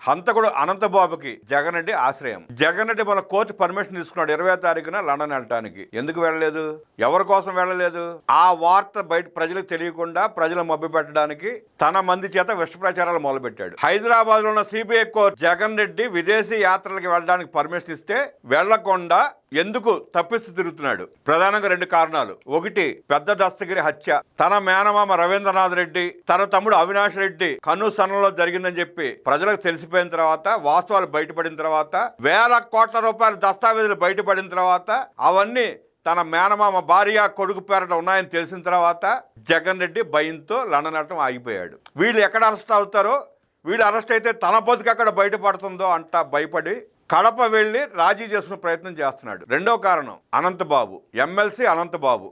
హంతకుడు అనంతబాబుకి జగన్ రెడ్డి ఆశ్రయం. జగన్ రెడ్డి మన కోర్టు పర్మిషన్ తీసుకున్నాడు 20వ తారీఖున లండన్ వెళ్ళటానికి. ఎందుకు వెళ్ళలేదు? ఎవరి కోసం వెళ్ళలేదు? ఆ వార్త బయట ప్రజలకు తెలియకుండా ప్రజలు మభ్యపెట్టడానికి తన మంది చేత విష ప్రచారాలు మొదలుపెట్టాడు. హైదరాబాద్ లో ఉన్న సిబిఐ కోర్టు జగన్ రెడ్డి విదేశీ యాత్రలకు వెళ్ళడానికి పర్మిషన్ ఇస్తే వెళ్లకుండా ఎందుకు తప్పిస్తూ తిరుగుతున్నాడు? ప్రధానంగా 2 కారణాలు. ఒకటి, పెద్ద దస్తగిరి హత్య. తన మేనమామ రవీంద్రనాథ్ రెడ్డి, తన తమ్ముడు అవినాష్ రెడ్డి కన్నుసన్నలో జరిగిందని చెప్పి ప్రజలకు తెలిసిపోయిన తర్వాత, వాస్తవాలు బయటపడిన తర్వాత, వేల కోట్ల రూపాయల దస్తావేజులు బయటపడిన తర్వాత, అవన్నీ తన మేనమామ భార్య కొడుకు పేరట ఉన్నాయని తెలిసిన తర్వాత జగన్ రెడ్డి భయంతో లండన్ వెళ్ళటం ఆగిపోయాడు. వీళ్ళు ఎక్కడ అరెస్ట్ అవుతారో, వీళ్ళు అరెస్ట్ అయితే తన బతుకు ఎక్కడ బయటపడుతుందో అంట భయపడి కడప వెళ్లి రాజీ చేసుకునే ప్రయత్నం చేస్తున్నాడు. 2వ కారణం అనంతబాబు, ఎమ్మెల్సీ అనంతబాబు.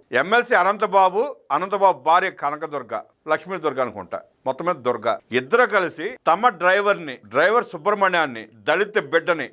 అనంతబాబు భార్య కనకదుర్గ, లక్ష్మీదుర్గ అనుకుంటా, మొత్తం మీద దుర్గ, ఇద్దరు కలిసి తమ డ్రైవర్ సుబ్రహ్మణ్యాన్ని, దళిత బిడ్డని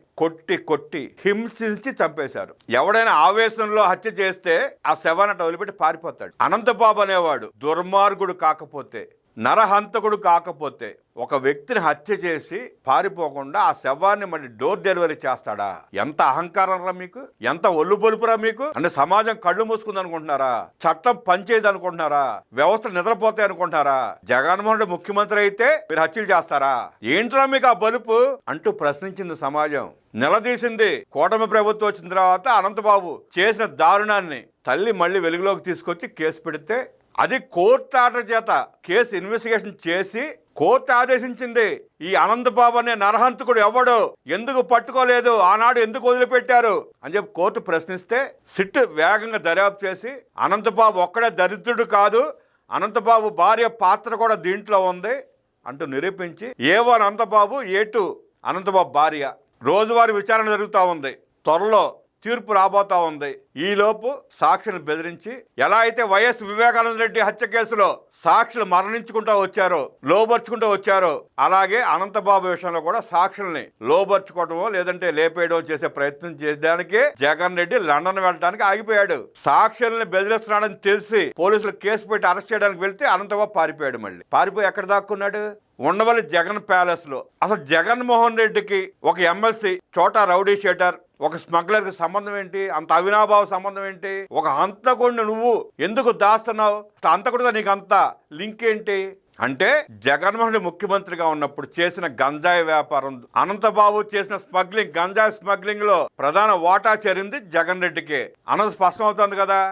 కొట్టి హింసించి చంపేశారు. ఎవడైనా ఆవేశంలో హత్య చేస్తే ఆ శవాన్ని వదిలిపెట్టి పారిపోతాడు. అనంతబాబు అనేవాడు దుర్మార్గుడు కాకపోతే, నరహంతకుడు కాకపోతే, ఒక వ్యక్తిని హత్య చేసి పారిపోకుండా ఆ శవాన్ని మళ్ళీ డోర్ డెలివరీ చేస్తాడా? ఎంత అహంకారం రా మీకు, ఎంత ఒళ్ళు బొలుపురా మీకు. అంటే సమాజం కళ్ళు మూసుకుంది అనుకుంటున్నారా? చట్టం పనిచేయదు అనుకుంటున్నారా? వ్యవస్థ నిద్రపోతాయి అనుకుంటున్నారా? జగన్మోహన్ రెడ్డి ముఖ్యమంత్రి అయితే మీరు హత్యలు చేస్తారా? ఏంట్రా మీకు ఆ బలుపు అంటూ ప్రశ్నించింది సమాజం, నిలదీసింది. కూటమి ప్రభుత్వం వచ్చిన తర్వాత అనంతబాబు చేసిన దారుణాన్ని తల్లి మళ్ళీ వెలుగులోకి తీసుకొచ్చి కేసు పెడితే, అది కోర్టు ఆర్డర్ చేత కేసు ఇన్వెస్టిగేషన్ చేసి కోర్టు ఆదేశించింది. ఈ అనంతబాబు అనే నరహంతకుడు ఎవడు, ఎందుకు పట్టుకోలేదు, ఆనాడు ఎందుకు వదిలిపెట్టారు అని చెప్పి కోర్టు ప్రశ్నిస్తే సిట్ వేగంగా దర్యాప్తు చేసి అనంతబాబు ఒక్కడే దరిద్రుడు కాదు, అనంతబాబు భార్య పాత్ర కూడా దీంట్లో ఉంది అంటూ నిరూపించి A1 అనంతబాబు, A2 అనంతబాబు భార్య రోజువారీ విచారణ జరుగుతూ ఉంది. త్వరలో తీర్పు రాబోతా ఉంది. ఈలోపు సాక్షులను బెదిరించి, ఎలా అయితే వైఎస్ వివేకానంద రెడ్డి హత్య కేసులో సాక్షులు మరణించుకుంటూ వచ్చారో, లోబర్చుకుంటూ వచ్చారో, అలాగే అనంతబాబు విషయంలో కూడా సాక్షుల్ని లోబర్చుకోవటమో లేదంటే లేపేయడం చేసే ప్రయత్నం చేయడానికే జగన్ రెడ్డి లండన్ వెళ్ళడానికి ఆగిపోయాడు. సాక్షుల్ని బెదిరిస్తున్నాడని తెలిసి పోలీసులు కేసు పెట్టి అరెస్ట్ చేయడానికి వెళ్తే అనంతబాబు పారిపోయాడు. మళ్ళీ పారిపోయి ఎక్కడ దాక్కున్నాడు? ఉండవల్లి జగన్ ప్యాలెస్ లో. అసలు జగన్మోహన్ రెడ్డికి ఒక ఎమ్మెల్సీ చోటా రౌడీ షీటర్, ఒక స్మగ్లర్కి సంబంధం ఏంటి? అంత అవినాభావ సంబంధం ఏంటి? ఒక హంతకుడిని నువ్వు ఎందుకు దాస్తున్నావు? అసలు హంతకుడితో నీకు అంత లింక్ ఏంటి అంటే, జగన్మోహన్ రెడ్డి ముఖ్యమంత్రిగా ఉన్నప్పుడు చేసిన గంజాయి వ్యాపారం, అనంతబాబు చేసిన స్మగ్లింగ్, గంజాయి స్మగ్లింగ్ లో ప్రధాన వాటా చేరింది జగన్ రెడ్డికే అన్నది స్పష్టం అవుతుంది కదా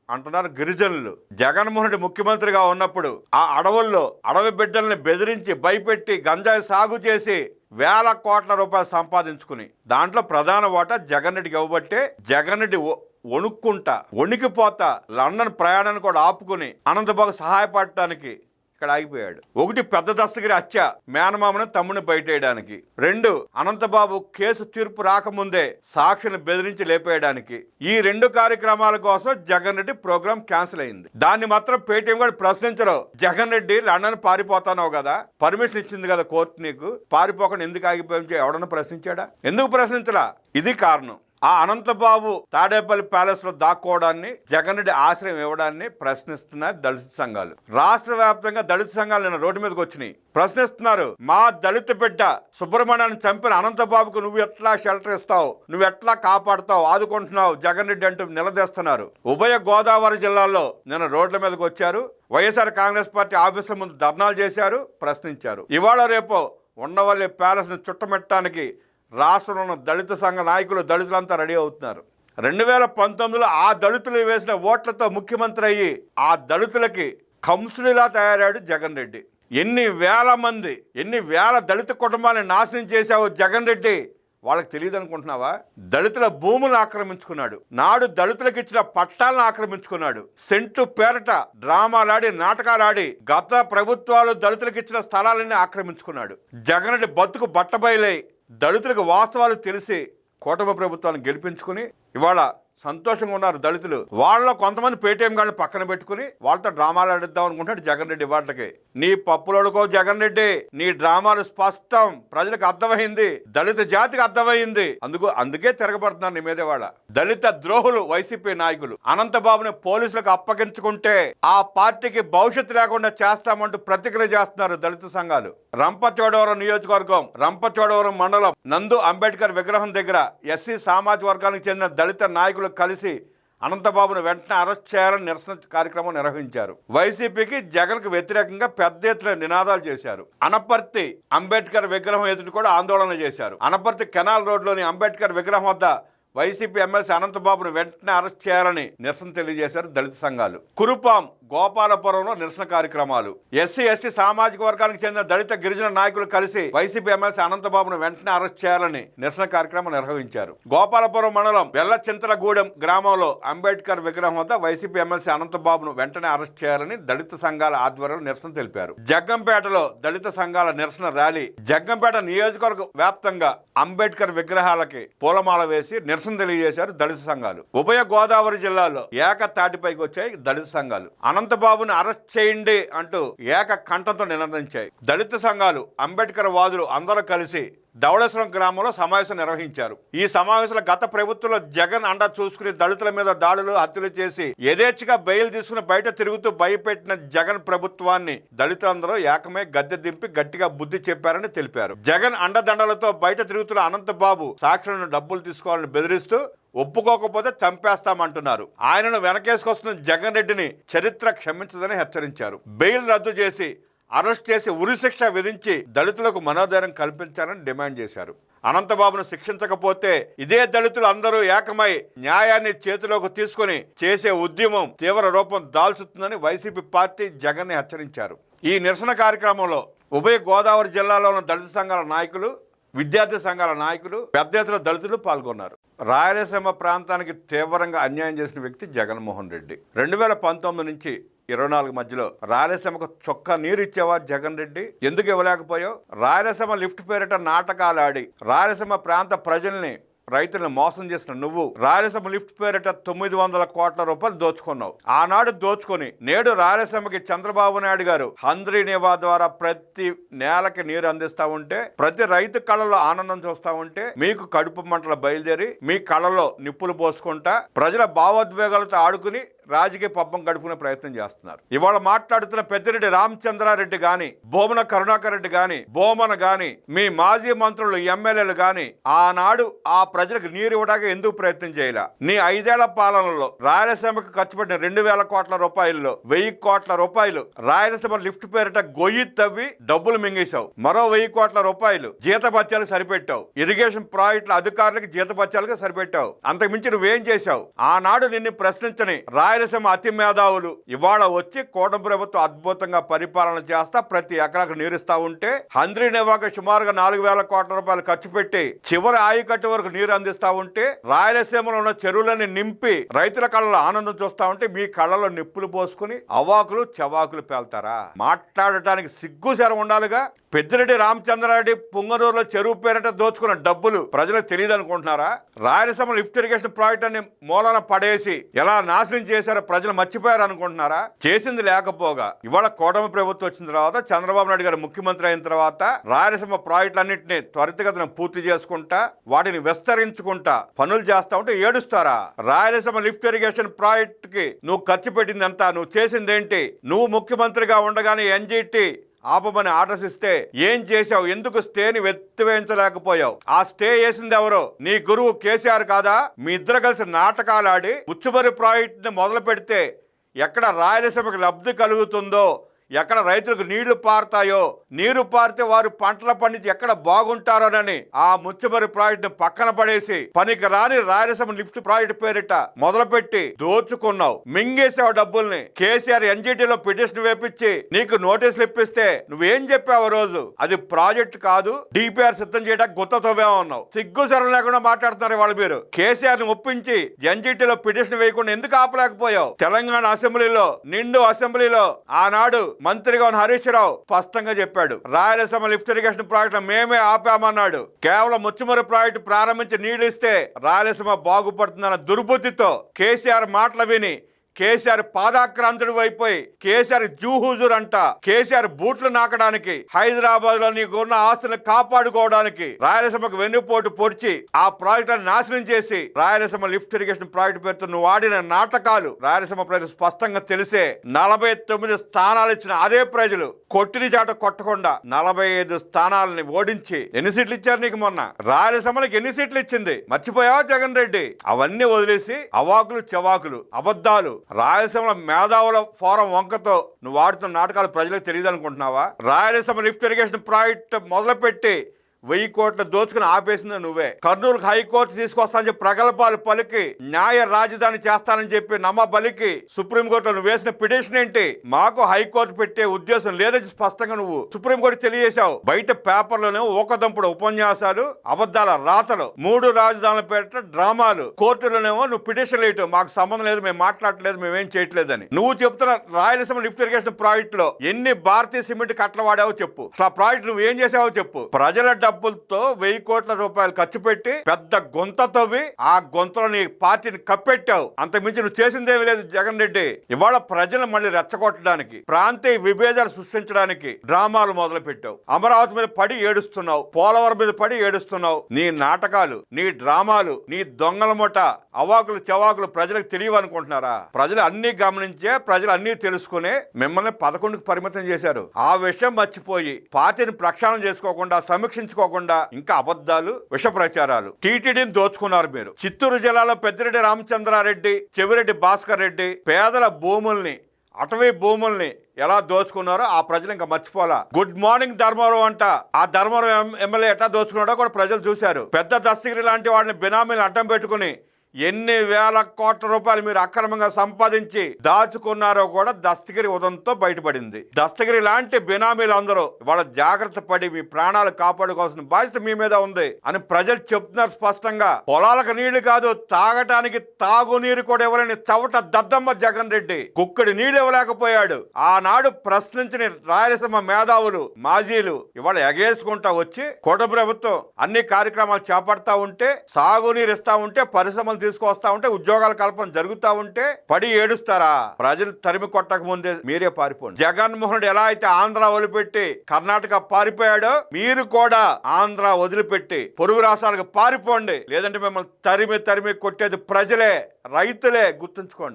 అంటున్నారు గిరిజనులు. జగన్మోహన్ రెడ్డి ముఖ్యమంత్రిగా ఉన్నప్పుడు ఆ అడవుల్లో అడవి బిడ్డల్ని బెదిరించి భయపెట్టి గంజాయి సాగు చేసి వేల కోట్ల రూపాయలు సంపాదించుకుని దాంట్లో ప్రధాన వాటా జగన్ రెడ్డికి ఇవ్వబట్టే జగన్ రెడ్డి వణికిపోతా లండన్ ప్రయాణాన్ని కూడా ఆపుకుని అనంతబాబు సహాయపడటానికి ఇక్కడ ఆగిపోయాడు. ఒకటి, పెద్ద దస్తగిరి హత్య, మేనమామని తమ్ముని బయటేయడానికి. 2, అనంతబాబు కేసు తీర్పు రాకముందే సాక్షిని బెదిరించి లేపేయడానికి. ఈ 2 కార్యక్రమాల కోసం జగన్ రెడ్డి ప్రోగ్రాం క్యాన్సిల్ అయింది. దాన్ని మాత్రం పేటీఎం కూడా ప్రశ్నించరు. జగన్ రెడ్డి లండన్ పారిపోతానావు కదా, పర్మిషన్ ఇచ్చింది కదా కోర్టు, నీకు పారిపోకుండా ఎందుకు ఆగిపోయి ఎవడన్నా ప్రశ్నించాడా? ఎందుకు ప్రశ్నించలా? ఇది కారణం. ఆ అనంతబాబు తాడేపల్లి ప్యాలెస్ లో దాక్కోవడాన్ని, జగన్ రెడ్డి ఆశ్రయం ఇవ్వడాన్ని ప్రశ్నిస్తున్నారు దళిత సంఘాలు. రాష్ట్ర వ్యాప్తంగా దళిత సంఘాలు నిన్న రోడ్డు మీదకి వచ్చినాయి, ప్రశ్నిస్తున్నారు. మా దళిత బిడ్డ సుబ్రహ్మణ్యాన్ని చంపిన అనంతబాబుకు నువ్వు ఎట్లా షెల్టర్ ఇస్తావు, నువ్వు ఎట్లా కాపాడుతావు, ఆదుకుంటున్నావు జగన్ రెడ్డి అంటూ నిలదీస్తున్నారు. ఉభయ గోదావరి జిల్లాల్లో నిన్న రోడ్ల మీదకి వచ్చారు. వైఎస్ఆర్ కాంగ్రెస్ పార్టీ ఆఫీసుల ముందు ధర్నాలు చేశారు, ప్రశ్నించారు. ఇవాళ రేపో ఉండవల్లి ప్యాలెస్ ను చుట్టమెట్టడానికి రాష్ట్రంలో ఉన్న దళిత సంఘ నాయకులు, దళితులంతా రెడీ అవుతున్నారు. 2019లో ఆ దళితులు వేసిన ఓట్లతో ముఖ్యమంత్రి అయ్యి ఆ దళితులకి కంసుడిలా తయారాడు జగన్ రెడ్డి. ఎన్ని వేల దళిత కుటుంబాన్ని నాశనం చేశావు జగన్ రెడ్డి, వాళ్ళకి తెలియదు అనుకుంటున్నావా? దళితుల భూములను ఆక్రమించుకున్నాడు, నాడు దళితులకు ఇచ్చిన పట్టాలను ఆక్రమించుకున్నాడు, సెంటు పేరట డ్రామాలాడి నాటకాలాడి గత ప్రభుత్వాలు దళితులకు ఇచ్చిన స్థలాలన్నీ ఆక్రమించుకున్నాడు. జగన్ రెడ్డి బతుకు బట్టబయలై దళితులకు వాస్తవాలు తెలిసి కూటమి ప్రభుత్వాన్ని గెలిపించుకుని ఇవాళ సంతోషంగా ఉన్నారు దళితులు. వాళ్ళలో కొంతమంది పేటీఎం గాళ్ళని పక్కన పెట్టుకుని వాళ్ళతో డ్రామాలు ఆడిద్దాం అనుకుంటాడు జగన్ రెడ్డి. వాటికి నీ పప్పులోడుకో జగన్ రెడ్డి, నీ డ్రామాలు స్పష్టం, ప్రజలకు అర్థమైంది, దళిత జాతికి అర్థమైంది. అందుకే తిరగబడుతున్నారు నీ మీదే వాళ్ళ దళిత ద్రోహులు వైసీపీ నాయకులు. అనంతబాబుని పోలీసులకు అప్పగించుకుంటే ఆ పార్టీకి భవిష్యత్తు లేకుండా చేస్తామంటూ ప్రతిక్రియ చేస్తున్నారు దళిత సంఘాలు. రంపచోడవరం నియోజకవర్గం, రంపచోడవరం మండలం నందు అంబేద్కర్ విగ్రహం దగ్గర ఎస్సీ సామాజిక వర్గానికి చెందిన దళిత నాయకులు కలిసి అనంతబాబును వెంటనే అరెస్ట్ చేయాలని నిరసన కార్యక్రమం నిర్వహించారు. వైసీపీకి జగన్కు వ్యతిరేకంగా పెద్ద ఎత్తున నినాదాలు చేశారు. అనపర్తి అంబేద్కర్ విగ్రహం ఎదుటి కూడా ఆందోళన చేశారు. అనపర్తి కెనాల్ రోడ్లోని అంబేద్కర్ విగ్రహం వద్ద వైసీపీ ఎమ్మెల్సీ అనంతబాబును వెంటనే అరెస్ట్ చేయాలని నిరసన తెలియజేశారు దళిత సంఘాలు. కురుపాం, గోపాలపురంలో నిరసన కార్యక్రమాలు. ఎస్సీ ఎస్టీ సామాజిక వర్గానికి చెందిన దళిత గిరిజన నాయకులు కలిసి వైసీపీ ఎమ్మెల్సీ అనంతబాబును వెంటనే అరెస్ట్ చేయాలని నిరసన కార్యక్రమం నిర్వహించారు. గోపాలపురం మండలం వెల్లచింతలగూడెం గ్రామంలో అంబేద్కర్ విగ్రహం వద్ద వైసీపీ ఎమ్మెల్సీ అనంతబాబును వెంటనే అరెస్ట్ చేయాలని దళిత సంఘాల ఆధ్వర్యంలో నిరసన తెలిపారు. జగ్గంపేటలో దళిత సంఘాల నిరసన ర్యాలీ. జగ్గంపేట నియోజకవర్గ వ్యాప్తంగా అంబేద్కర్ విగ్రహాలకి పూలమాల వేసి నిరసన తెలియజేశారు దళిత సంఘాలు. ఉభయ గోదావరి జిల్లాలో ఏకతాటిపైకి వచ్చాయి దళిత సంఘాలు. అనంతబాబును అరెస్ట్ చేయండి అంటూ ఏక కంఠంతో నినదించాయి దళిత సంఘాలు. అంబేద్కర్ వాదులు అందరూ కలిసి ధవళేశ్వరం గ్రామంలో సమావేశం నిర్వహించారు. ఈ సమావేశంలో గత ప్రభుత్వంలో జగన్ అండ చూసుకుని దళితుల మీద దాడులు, హత్యలు చేసి యథేచ్ఛగా బెయిల్ తీసుకుని బయట తిరుగుతూ భయపెట్టిన జగన్ ప్రభుత్వాన్ని దళితులందరూ ఏకమై గద్దె దింపి గట్టిగా బుద్ధి చెప్పారని తెలిపారు. జగన్ అండదండలతో బయట తిరుగుతున్న అనంతబాబు సాక్షులను డబ్బులు తీసుకోవాలని బెదిరిస్తూ ఒప్పుకోకపోతే చంపేస్తామంటున్నారు. ఆయనను వెనకేసుకొస్తున్న జగన్ రెడ్డిని చరిత్ర క్షమించదని హెచ్చరించారు. బెయిల్ రద్దు చేసి అరెస్ట్ చేసి ఉరిశిక్ష విధించి దళితులకు మనోధైర్యం కల్పించాలని డిమాండ్ చేశారు. అనంతబాబును శిక్షించకపోతే ఇదే దళితులు అందరూ ఏకమై న్యాయాన్ని చేతిలోకి తీసుకుని చేసే ఉద్యమం తీవ్ర రూపం దాల్చుతుందని వైసీపీ పార్టీ జగన్ని హెచ్చరించారు. ఈ నిరసన కార్యక్రమంలో ఉభయ గోదావరి జిల్లాలో ఉన్న దళిత సంఘాల నాయకులు, విద్యార్థి సంఘాల నాయకులు, పెద్ద ఎత్తున దళితులు పాల్గొన్నారు. రాయలసీమ ప్రాంతానికి తీవ్రంగా అన్యాయం చేసిన వ్యక్తి జగన్మోహన్ రెడ్డి. 2019 నుంచి 24 మధ్యలో రాయలసీమకు చొక్క నీరు ఇచ్చేవా జగన్ రెడ్డి? ఎందుకు ఇవ్వలేకపోయావు? రాయలసీమ లిఫ్ట్ పేరిట నాటకాలు ఆడి రాయలసీమ ప్రాంత ప్రజల్ని, రైతులను మోసం చేసిన నువ్వు రాయలసీమ లిఫ్ట్ పేరిట 900 కోట్ల రూపాయలు దోచుకున్నావు. ఆనాడు దోచుకొని నేడు రాయలసీమకి చంద్రబాబు నాయుడు గారు హంద్రీ నివా ద్వారా ప్రతి నేలకి నీరు అందిస్తా ఉంటే, ప్రతి రైతు కళ్ళలో ఆనందం చూస్తా ఉంటే, మీకు కడుపు మంటలు బయలుదేరి మీ కళ్ళలో నిప్పులు పోసుకుంటా ప్రజల భావోద్వేగాలతో ఆడుకుని రాజకీయ పబ్బం గడుపుకునే ప్రయత్నం చేస్తున్నారు. ఇవాళ మాట్లాడుతున్న పెద్దిరెడ్డి రామచంద్రారెడ్డి గాని, భూమన కరుణాకర్ రెడ్డి గాని, బోమన గాని, మీ మాజీ మంత్రులు, ఎమ్మెల్యేలు గాని ఆనాడు ఆ ప్రజలకు నీరు ఇవ్వడానికి ఎందుకు ప్రయత్నం చేయాల? నీ 5 ఏళ్ల పాలనలో రాయలసీమకు ఖర్చు పెట్టిన 2,000 కోట్ల రూపాయల్లో 1,000 కోట్ల రూపాయలు రాయలసీమ లిఫ్ట్ పేరిట గొయ్యి తవ్వి డబ్బులు మింగేశావు. మరో 1,000 కోట్ల రూపాయలు జీతభత్యాలకు సరిపెట్టావు. ఇరిగేషన్ ప్రాజెక్టుల అధికారులకు జీతభత్యాలకు సరిపెట్టావు. అంతకుమించి నువ్వేం చేశావు? ఆనాడు నిన్ను ప్రశ్నించని రాయలసీమ అతి మేధావులు ఇవాళ వచ్చి కూటమి ప్రభుత్వం అద్భుతంగా పరిపాలన చేస్తా ప్రతి ఎకరాకు నీరుస్తా ఉంటే, హంద్రీ నివాకి సుమారుగా 4,000 కోట్ల రూపాయలు ఖర్చు పెట్టి చివరి ఆయకట్టు వరకు నీరు అందిస్తా ఉంటే, రాయలసీమలో ఉన్న చెరువులని నింపి రైతుల కళ్ళలో ఆనందం చూస్తా ఉంటే మీ కళ్ళలో నిప్పులు పోసుకుని అవాకులు చవాకులు పేల్తారా? మాట్లాడటానికి సిగ్గు శరం ఉండాలిగా. పెద్దిరెడ్డి రామచంద్రారెడ్డి పుంగనూరులో చెరువు పేరిట దోచుకున్న డబ్బులు ప్రజలకు తెలియదు అనుకుంటున్నారా? రాయలసీమ లిఫ్ట్ ఇరిగేషన్ ప్రాజెక్ట్ అని మూలన పడేసి ఎలా నాశనం చేశారో ప్రజలు మర్చిపోయారు అనుకుంటున్నారా? చేసింది లేకపోగా ఇవాళ కూటమి ప్రభుత్వం వచ్చిన తర్వాత, చంద్రబాబు నాయుడు గారు ముఖ్యమంత్రి అయిన తర్వాత రాయలసీమ ప్రాజెక్టులన్నింటినీ త్వరితగతిన పూర్తి చేసుకుంటా వాటిని విస్తరించుకుంటా పనులు చేస్తా ఉంటే ఏడుస్తారా? రాయలసీమ లిఫ్ట్ ఇరిగేషన్ ప్రాజెక్ట్ కి నువ్వు ఖర్చు పెట్టింది ఎంత? నువ్వు చేసిందేంటి? నువ్వు ముఖ్యమంత్రిగా ఉండగానే ఎన్జిటి ఆపమని ఆర్డర్స్ ఇస్తే ఏం చేశావు? ఎందుకు స్టేని ఎత్తివేయించలేకపోయావు? ఆ స్టే వేసింది ఎవరు? నీ గురువు కేసీఆర్ కాదా? మీ ఇద్దరు కలిసి నాటకాలు ఆడి ముచ్చుమరి ప్రాజెక్టుని మొదలు పెడితే ఎక్కడ రాయలసీమకు లబ్ధి కలుగుతుందో, ఎక్కడ రైతులకు నీళ్లు పారుతాయో, నీరు పారితే వారు పంటల పండించి ఎక్కడ బాగుంటారోనని ఆ ముచ్చుమరి ప్రాజెక్టును పక్కన పడేసి పనికి రాని రాయలసీమ లిఫ్ట్ ప్రాజెక్టు పేరిట మొదలుపెట్టి దోచుకున్నావు, మింగేసావు డబ్బుల్ని. కేసీఆర్ ఎన్జిటిలో పిటిషన్ వేపించి నీకు నోటీసులు ఇప్పిస్తే నువ్వేం చెప్పావు? రోజు అది ప్రాజెక్ట్ కాదు, డిపిఆర్ సిద్ధం చేయడానికి గుత్త తవ్వేమన్నావు. సిగ్గు సరళ లేకుండా మాట్లాడుతున్నారు వాళ్ళు. మీరు కేసీఆర్ ని ఒప్పించి ఎన్జిటిలో పిటిషన్ వేయకుండా ఎందుకు ఆపలేకపోయావు? తెలంగాణ అసెంబ్లీలో, నిండు అసెంబ్లీలో ఆనాడు మంత్రిగా ఉన్న హరీష్ రావు స్పష్టంగా చెప్పాడు. రాయలసీమ లిఫ్ట్ ఇరిగేషన్ ప్రాజెక్టు మేమే ఆపామన్నాడు. కేవలం ముచ్చుమరి ప్రాజెక్టు ప్రారంభించి నీళ్లు ఇస్తే రాయలసీమ బాగుపడుతుందన్న దుర్బుద్ధితో కేసీఆర్ మాటలు విని కేసీఆర్ పాదాక్రాంతుడు అయిపోయి కేసీఆర్ జూహుజూర్ అంట కేసీఆర్ బూట్లు నాకడానికి హైదరాబాద్ లో నీకున్న ఆస్తులను కాపాడుకోవడానికి రాయలసీమకు వెన్నుపోటు పొడిచి ఆ ప్రాజెక్టులను నాశనం చేసి రాయలసీమ లిఫ్ట్ ఇరిగేషన్ ప్రాజెక్టు పేరుతో నువ్వు ఆడిన నాటకాలు రాయలసీమ ప్రజలు స్పష్టంగా తెలిసే 49 స్థానాలు ఇచ్చిన అదే ప్రజలు కొట్టిని చాట కొట్టకుండా 45 స్థానాలని ఓడించి ఎన్ని సీట్లు ఇచ్చారు నీకు? మొన్న రాయలసీమకి ఎన్ని సీట్లు ఇచ్చింది మర్చిపోయావా జగన్ రెడ్డి? అవన్నీ వదిలేసి అవాకులు చెవాకులు అబద్ధాలు రాయలసీమ మేధావుల ఫోరం వంకతో నువ్వు ఆడుతున్న నాటకాలు ప్రజలకు తెలియదు అనుకుంటున్నావా? రాయలసీమ లిఫ్ట్ ఇరిగేషన్ ప్రాజెక్టు మొదలుపెట్టి 1000 కోట్లు దోచుకుని ఆపేసింది నువ్వే. కర్నూలుకు హైకోర్టు తీసుకొస్తానని చెప్పి ప్రగల్భాలు పలికి న్యాయ రాజధాని చేస్తానని చెప్పి నమ్మబలికి సుప్రీంకోర్టులో నువ్వు వేసిన పిటిషన్ ఏంటి? మాకు హైకోర్టు పెట్టే ఉద్దేశం లేదని స్పష్టంగా నువ్వు సుప్రీంకోర్టు తెలియజేశావు. బయట పేపర్లోనే ఊకదంపుడు ఉపన్యాసాలు అబద్ధాల రాతలు 3 రాజధానుల పేట డ్రామాలు కోర్టులోనేమో నువ్వు పిటిషన్ వేయటం మాకు సంబంధం లేదు, మేము మాట్లాడలేదు, మేమేం చేయట్లేదని. నువ్వు చెప్తున్న రాయలసీమ లిఫ్ట్ ఇరిగేషన్ ప్రాజెక్ట్ లో ఎన్ని భారతీయ సిమెంట్ కట్టలు వాడావో చెప్పు. అసలు ఆ ప్రాజెక్ట్ నువ్వు ఏం చేసావో చెప్పు. ప్రజల డబ్బులతో 1000 కోట్ల రూపాయలు ఖర్చు పెట్టి పెద్ద గొంత తవ్వి ఆ గొంతలో నీ పార్టీని కప్పెట్టావు. అంతకుమించి నువ్వు చేసిందేమీ లేదు జగన్ రెడ్డి. ఇవాళ ప్రజలు మళ్ళీ రెచ్చగొట్టడానికి ప్రాంతీయ విభేదాలు సృష్టించడానికి డ్రామాలు మొదలు పెట్టావు. అమరావతి మీద పడి ఏడుస్తున్నావు, పోలవరం మీద పడి ఏడుస్తున్నావు. నీ నాటకాలు, నీ డ్రామాలు, నీ దొంగల ముఠ అవాకులు చెవాకులు ప్రజలకు తెలియవు అనుకుంటున్నారా? ప్రజలు అన్ని గమనించే, ప్రజలు అన్ని తెలుసుకునే మిమ్మల్ని 11కు పరిమితం చేశారు. ఆ విషయం మర్చిపోయి పార్టీని ప్రక్షాళన చేసుకోకుండా సమీక్షించుకోకుండా ఇంకా అబద్ధాలు విష ప్రచారాలు టీటీడీని దోచుకున్నారు మీరు. చిత్తూరు జిల్లాలో పెద్దిరెడ్డి రామచంద్రారెడ్డి, చెవిరెడ్డి భాస్కర్ రెడ్డి పేదల భూముల్ని, అటవీ భూముల్ని ఎలా దోచుకున్నారో ఆ ప్రజలు ఇంకా మర్చిపోలా. గుడ్ మార్నింగ్ ధర్మవరం అంట ఆ ధర్మవరం ఎమ్మెల్యే ఎట్లా దోచుకున్నాడో కూడా ప్రజలు చూశారు. పెద్ద దస్తగిరి లాంటి వాడిని బినామీలు అడ్డం పెట్టుకుని ఎన్ని వేల కోట్ల రూపాయలు మీరు అక్రమంగా సంపాదించి దాచుకున్నారో కూడా దస్తగిరి ఉదంతో బయటపడింది. దస్తగిరి లాంటి బినామీలు అందరూ వాళ్ళ జాగ్రత్త పడి మీ ప్రాణాలు కాపాడుకోవాల్సిన బాధ్యత మీ మీద ఉంది అని ప్రజలు చెప్తున్నారు స్పష్టంగా. పొలాలకు నీళ్లు కాదు, తాగటానికి తాగునీరు కూడా ఇవ్వలేని చవట దద్దమ్మ జగన్ రెడ్డి కుక్కడి నీళ్లు ఇవ్వలేకపోయాడు. ఆనాడు ప్రశ్నించిన రాయలసీమ మేధావులు, మాజీలు ఇవాళ ఎగేసుకుంటా వచ్చి కూటమి ప్రభుత్వం అన్ని కార్యక్రమాలు చేపడతా ఉంటే, సాగునీరు ఇస్తా ఉంటే, పరిశ్రమలు తీసుకొస్తా ఉంటే, ఉద్యోగాల కల్పన జరుగుతా ఉంటే పడి ఏడుస్తారా? ప్రజలు తరిమి కొట్టక ముందే మీరే పారిపోండి. జగన్మోహన్ ఎలా అయితే ఆంధ్ర వదిలిపెట్టి కర్ణాటక పారిపోయాడో మీరు కూడా ఆంధ్ర వదిలిపెట్టి పొరుగు రాష్ట్రాలకు పారిపోండి. లేదంటే మిమ్మల్ని తరిమి కొట్టేది ప్రజలే, రైతులే. గుర్తుంచుకోండి.